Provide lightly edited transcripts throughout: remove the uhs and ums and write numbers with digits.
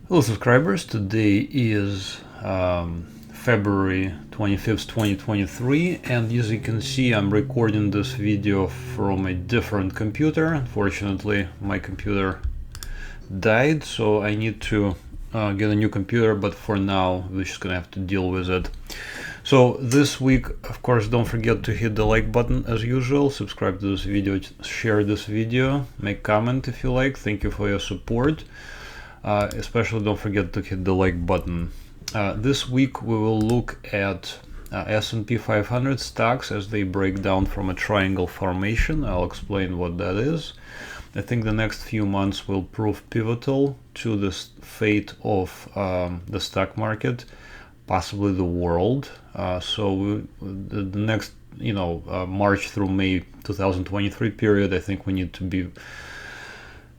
Hello subscribers, today is February 25th, 2023, and as you can see I'm recording this video from a different computer. Unfortunately my computer died, so I need to get a new computer, but for now we're just gonna have to deal with it. So this week, of course, don't forget to hit the like button as usual, subscribe to this video, share this video, make comment if you like. Thank you for your support. Especially don't forget to hit the like button. This week we will look at S&P 500 stocks as they break down from a triangle formation. I'll explain what that is. I think the next few months will prove pivotal to the fate of the stock market, possibly the world. The next, March through May 2023 period, I think we need to be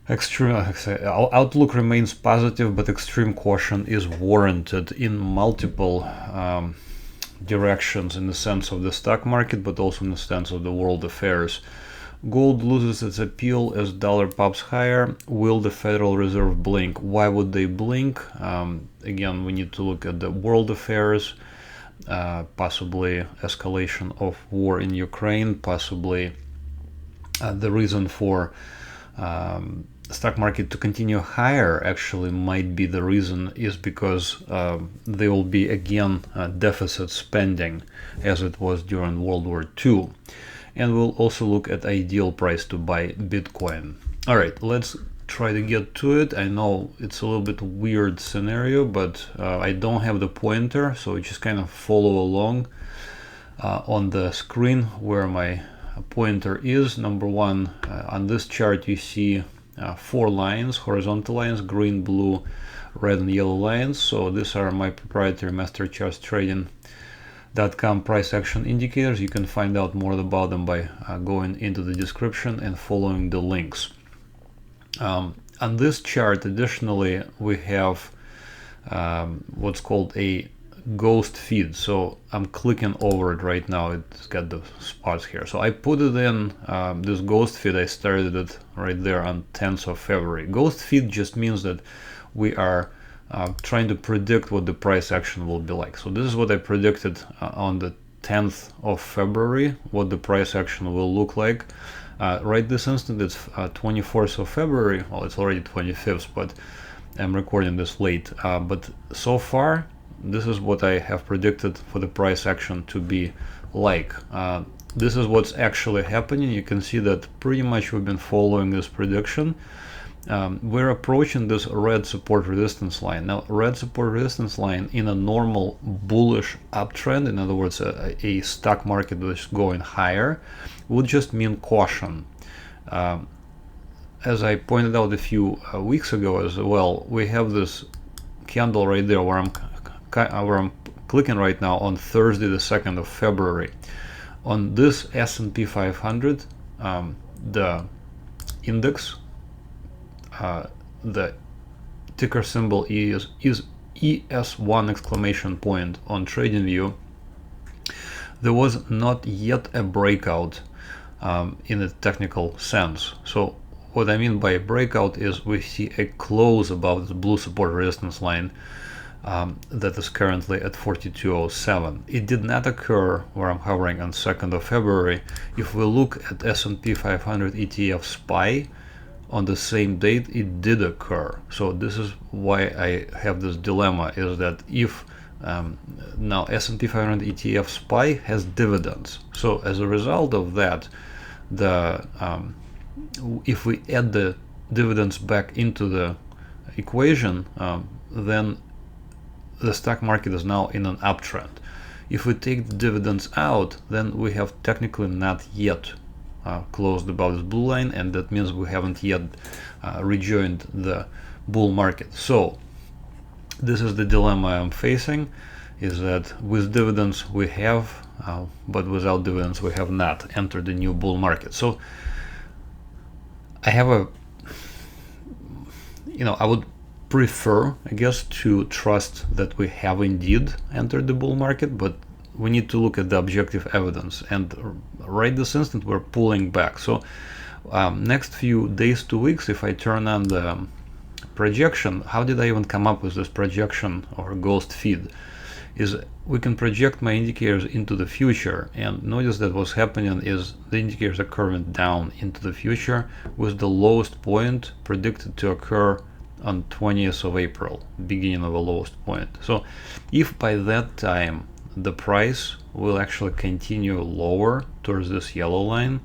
outlook remains positive, but extreme caution is warranted in multiple directions, in the sense of the stock market, but also in the sense of the world affairs. Gold loses its appeal as dollar pops higher. Will the Federal Reserve blink? Why would they blink? Again, we need to look at the world affairs, possibly escalation of war in Ukraine, possibly the reason for stock market to continue higher actually might be the reason is because there will be again deficit spending as it was during World War II. And we'll also look at ideal price to buy Bitcoin. All right, let's try to get to it. I know it's a little bit weird scenario, but I don't have the pointer, so you just kind of follow along on the screen where my pointer is. Number one, on this chart you see 4 lines, horizontal lines, green, blue, red and yellow lines. So these are my proprietary MasterChartsTrading.com price action indicators. You can find out more about them by going into the description and following the links. On this chart additionally we have what's called a ghost feed. So I'm clicking over it right now. It's got the spots here. So I put it in this ghost feed. I started it right there on 10th of February. Ghost feed just means that we are trying to predict what the price action will be like. So this is what I predicted on the 10th of February, what the price action will look like. Right this instant it's 24th of February. Well, it's already 25th, but I'm recording this late. But so far this is what I have predicted for the price action to be like. This is what's actually happening. You can see that pretty much we've been following this prediction. We're approaching this red support resistance line. Now, red support resistance line in a normal bullish uptrend, in other words, a stock market that's going higher, would just mean caution. As I pointed out a few weeks ago as well, we have this candle right there where I'm clicking right now on Thursday the 2nd of February. On this S&P 500, the index, the ticker symbol is ES1 exclamation point on TradingView. There was not yet a breakout in a technical sense. So what I mean by a breakout is we see a close above the blue support resistance line that is currently at 4207. It did not occur where I'm hovering on 2nd of February. If we look at S&P 500 ETF SPY on the same date, it did occur. So this is why I have this dilemma, is that if now S&P 500 ETF SPY has dividends. So as a result of that, if we add the dividends back into the equation, then the stock market is now in an uptrend. If we take the dividends out, then we have technically not yet closed above this blue line, and that means we haven't yet rejoined the bull market. So this is the dilemma I'm facing, is that with dividends we have, but without dividends we have not entered the new bull market. So I have I would prefer, I guess, to trust that we have indeed entered the bull market, but we need to look at the objective evidence, and right this instant we're pulling back. So next few days to weeks, if I turn on the projection, how did I even come up with this projection or ghost feed, is we can project my indicators into the future, and notice that what's happening is the indicators are curving down into the future with the lowest point predicted to occur on 20th of April, beginning of a lowest point. So if by that time the price will actually continue lower towards this yellow line,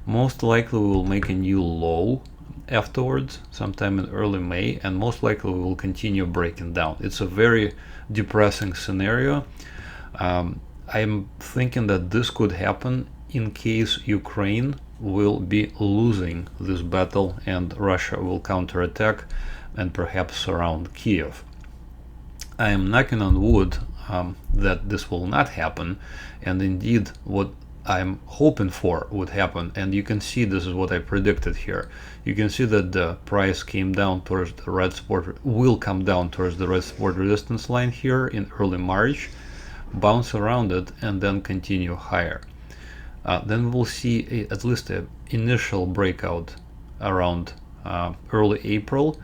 most likely we will make a new low afterwards sometime in early May, and most likely we will continue breaking down. It's a very depressing scenario. I'm thinking that this could happen in case Ukraine will be losing this battle and Russia will counterattack and perhaps surround Kiev. I am knocking on wood that this will not happen, and indeed what I'm hoping for would happen, and you can see this is what I predicted here. You can see that the price came down towards the red support, will come down towards the red support resistance line here in early March, bounce around it, and then continue higher. Then we'll see at least an initial breakout around early April,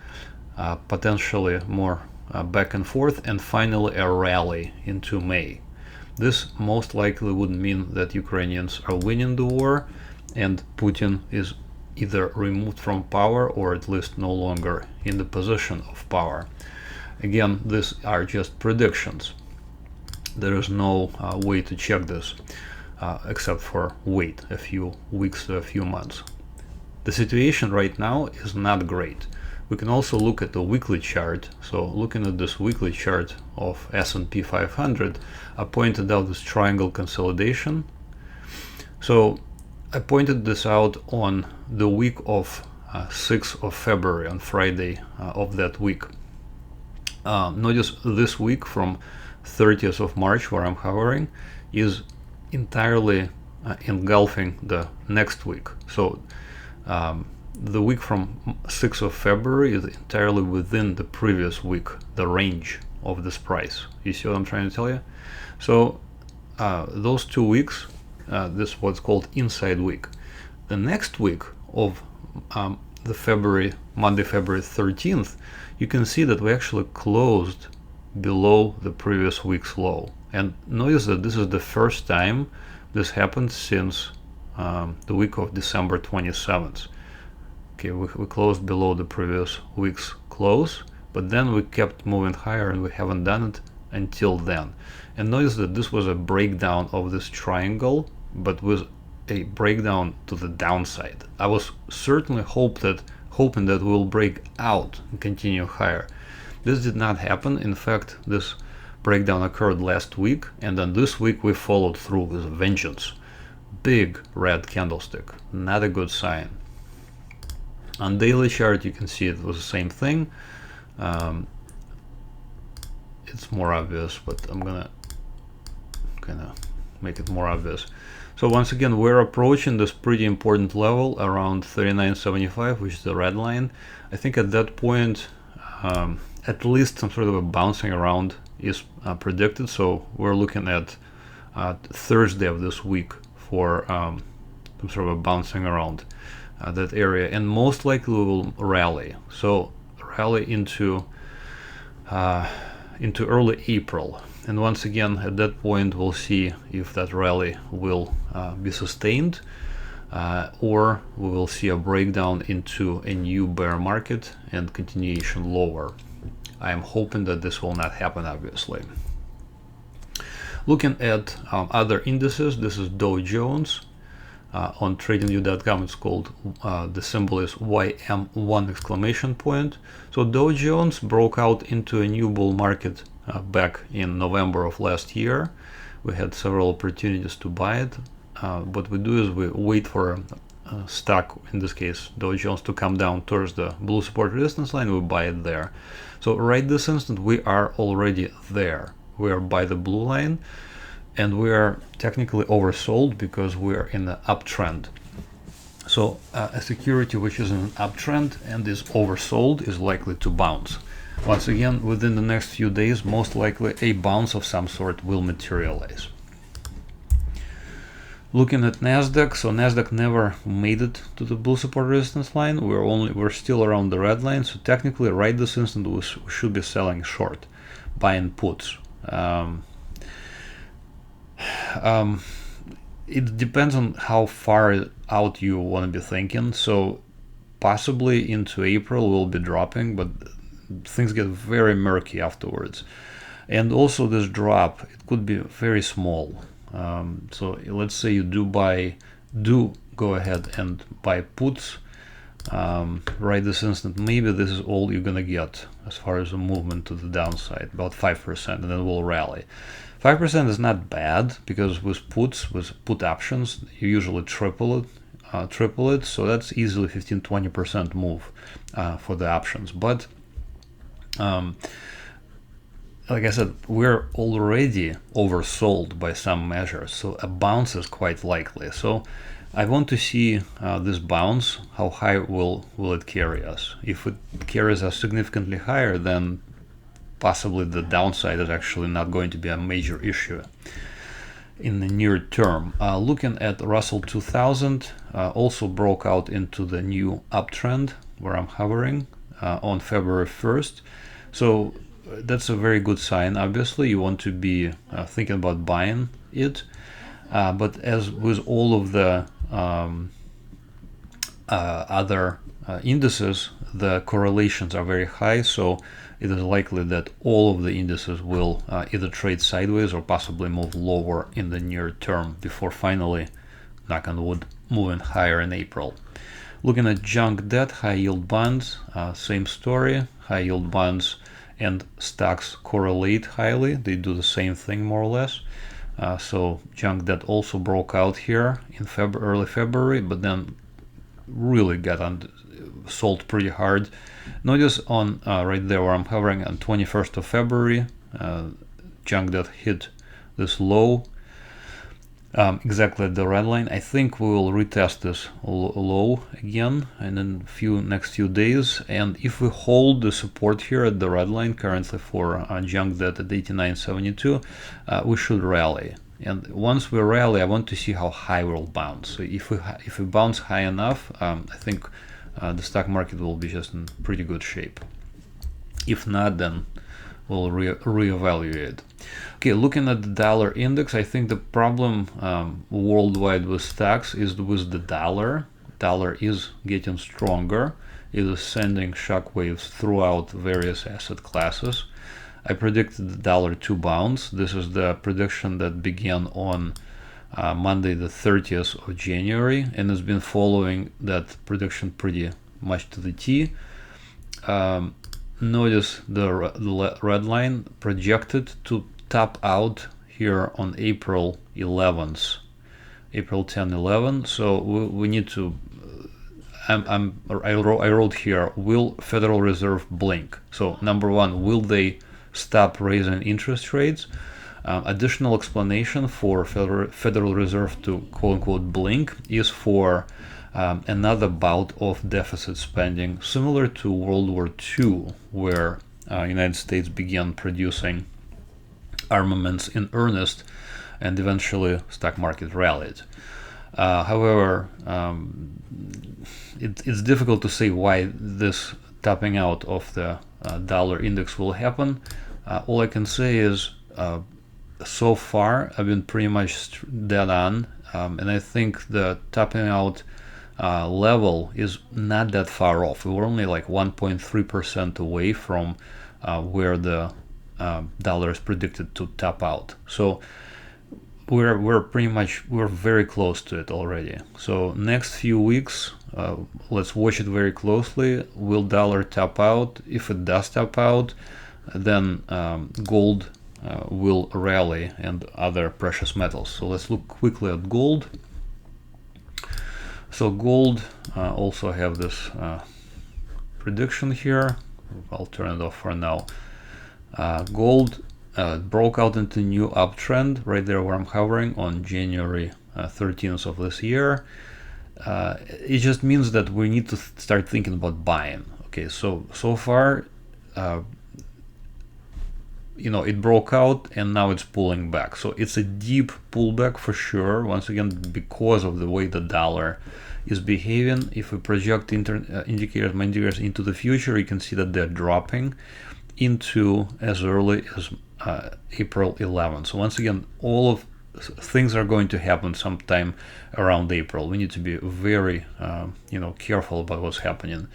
potentially more back and forth, and finally a rally into May. This most likely would mean that Ukrainians are winning the war and Putin is either removed from power or at least no longer in the position of power. Again, these are just predictions. There is no way to check this except for wait a few weeks to a few months. The situation right now is not great. We can also look at the weekly chart. So looking at this weekly chart of S&P 500, I pointed out this triangle consolidation. So I pointed this out on the week of 6th of February, on Friday of that week. Notice this week from 30th of March, where I'm hovering, is entirely engulfing the next week. So the week from 6th of February is entirely within the previous week, the range of this price. You see what I'm trying to tell you? So those 2 weeks, this is what's called inside week. The next week of the Monday, February 13th, you can see that we actually closed below the previous week's low. And notice that this is the first time this happened since the week of December 27th. Okay, we closed below the previous week's close, but then we kept moving higher and we haven't done it until then. And notice that this was a breakdown of this triangle, but with a breakdown to the downside. I was certainly hoping that we'll break out and continue higher. This did not happen. In fact, this breakdown occurred last week, and then this week we followed through with a vengeance. Big red candlestick, not a good sign. On daily chart, you can see it was the same thing. It's more obvious, but I'm gonna kind of make it more obvious. So once again, we're approaching this pretty important level around 39.75, which is the red line. I think at that point, at least some sort of a bouncing around is predicted. So we're looking at Thursday of this week for some sort of a bouncing around that area, and most likely we will rally. So rally into early April, and once again at that point we'll see if that rally will be sustained or we will see a breakdown into a new bear market and continuation lower. I am hoping that this will not happen, obviously. Looking at other indices, this is Dow Jones. On TradingView.com it's called, the symbol is YM1 exclamation point. So Dow Jones broke out into a new bull market back in November of last year. We had several opportunities to buy it. What we do is we wait for a stock, in this case Dow Jones, to come down towards the blue support resistance line. We buy it there. So right this instant we are already there. We are by the blue line, and we are technically oversold because we are in the uptrend. So a security which is in an uptrend and is oversold is likely to bounce. Once again, within the next few days, most likely a bounce of some sort will materialize. Looking at Nasdaq, so Nasdaq never made it to the bull support resistance line. We're still around the red line. So technically, right this instant, we should be selling short, buying puts. It depends on how far out you want to be thinking. So possibly into April we'll be dropping, but things get very murky afterwards. And also this drop, it could be very small. So let's say you do go ahead and buy puts right this instant. Maybe this is all you're gonna get as far as a movement to the downside, about 5%, and then we'll rally. 5% is not bad, because with puts, with put options, you usually triple it, so that's easily 15-20% move for the options. But like I said, we're already oversold by some measures, so a bounce is quite likely. So I want to see this bounce, how high will it carry us. If it carries us significantly higher, then possibly the downside is actually not going to be a major issue in the near term. Looking at Russell 2000, also broke out into the new uptrend where I'm hovering on February 1st. So that's a very good sign. Obviously, you want to be thinking about buying it, but as with all of the other indices, the correlations are very high, so it is likely that all of the indices will either trade sideways or possibly move lower in the near term before finally, knock on wood, moving higher in April. Looking at junk debt, high yield bonds, same story. High yield bonds and stocks correlate highly. They do the same thing more or less. So junk debt also broke out here in early February, but then really got sold pretty hard. Notice on right there where I'm hovering on 21st of February, junk debt hit this low exactly at the red line. I think we will retest this low again in the next few days, and if we hold the support here at the red line currently for junk debt at 89.72, we should rally. And once we rally, I want to see how high we'll bounce. So if we bounce high enough, I think the stock market will be just in pretty good shape. If not, then we'll reevaluate. Okay, looking at the dollar index, I think the problem worldwide with stocks is with the dollar. Dollar is getting stronger. It is sending shockwaves throughout various asset classes. I predicted the dollar to bounce. This is the prediction that began on Monday the 30th of January, and has been following that prediction pretty much to the T. Notice the red line projected to top out here on April 11th, April 10-11. So we need to. I wrote here: will Federal Reserve blink? So number one, will they stop raising interest rates? Additional explanation for Federal Reserve to quote-unquote blink is for another bout of deficit spending, similar to World War II, where United States began producing armaments in earnest, and eventually stock market rallied. However, it's difficult to say why this topping out of the dollar index will happen. All I can say is so far I've been pretty much dead on, and I think the topping out level is not that far off. We're only like 1.3% away from where the dollar is predicted to top out. So we're very close to it already. So next few weeks, let's watch it very closely. Will dollar top out? If it does top out, then gold will rally, and other precious metals. So let's look quickly at gold. So gold also have this prediction here. I'll turn it off for now. Gold broke out into new uptrend right there where I'm hovering on January 13th of this year. It just means that we need to start thinking about buying. Okay, so far you know, it broke out and now it's pulling back. So it's a deep pullback for sure, once again, because of the way the dollar is behaving. If we project indicators into the future, you can see that they're dropping into as early as April 11th. So once again, all of things are going to happen sometime around April. We need to be very you know, careful about what's happening.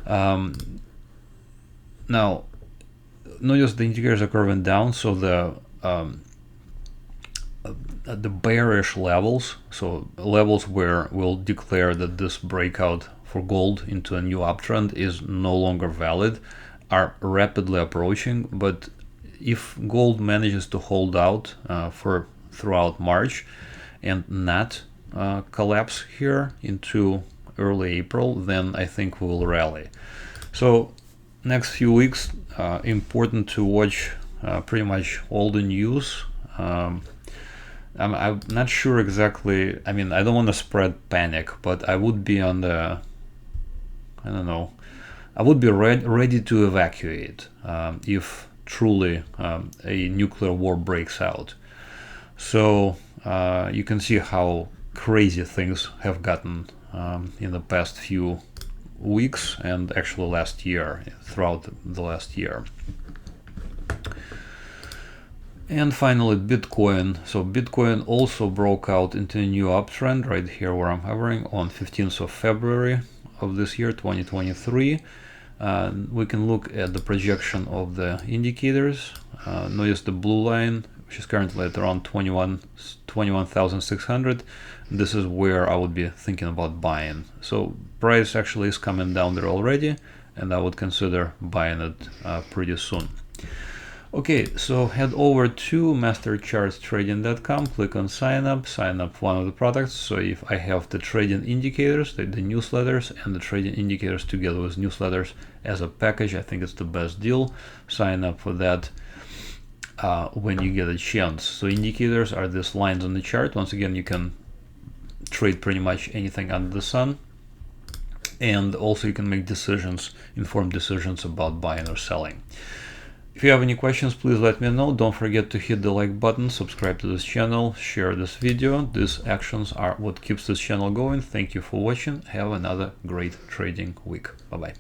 Now notice the indicators are curving down, so the bearish levels, so levels where we'll declare that this breakout for gold into a new uptrend is no longer valid, are rapidly approaching. But if gold manages to hold out for throughout March and not collapse here into early April, then I think we will rally. So next few weeks, important to watch pretty much all the news. I'm not sure exactly, I mean, I don't want to spread panic, but I would be on the, I don't know, I would be ready to evacuate if truly a nuclear war breaks out. So you can see how crazy things have gotten in the past few weeks and actually last year, throughout the last year. And finally, Bitcoin. So Bitcoin also broke out into a new uptrend right here where I'm hovering on 15th of February of this year, 2023. We can look at the projection of the indicators. Notice the blue line, which is currently at around 21,600. This is where I would be thinking about buying. So price actually is coming down there already, and I would consider buying it pretty soon. Okay, so head over to MasterChartsTrading.com, click on sign up one of the products. So if I have the trading indicators, the newsletters, and the trading indicators together with newsletters as a package, I think it's the best deal. Sign up for that when you get a chance. So indicators are these lines on the chart. Once again, you can trade pretty much anything under the sun, and also you can make decisions, informed decisions about buying or selling. If you have any questions, please let me know. Don't forget to hit the like button, subscribe to this channel, share this video. These actions are what keeps this channel going. Thank you for watching. Have another great trading week. Bye bye.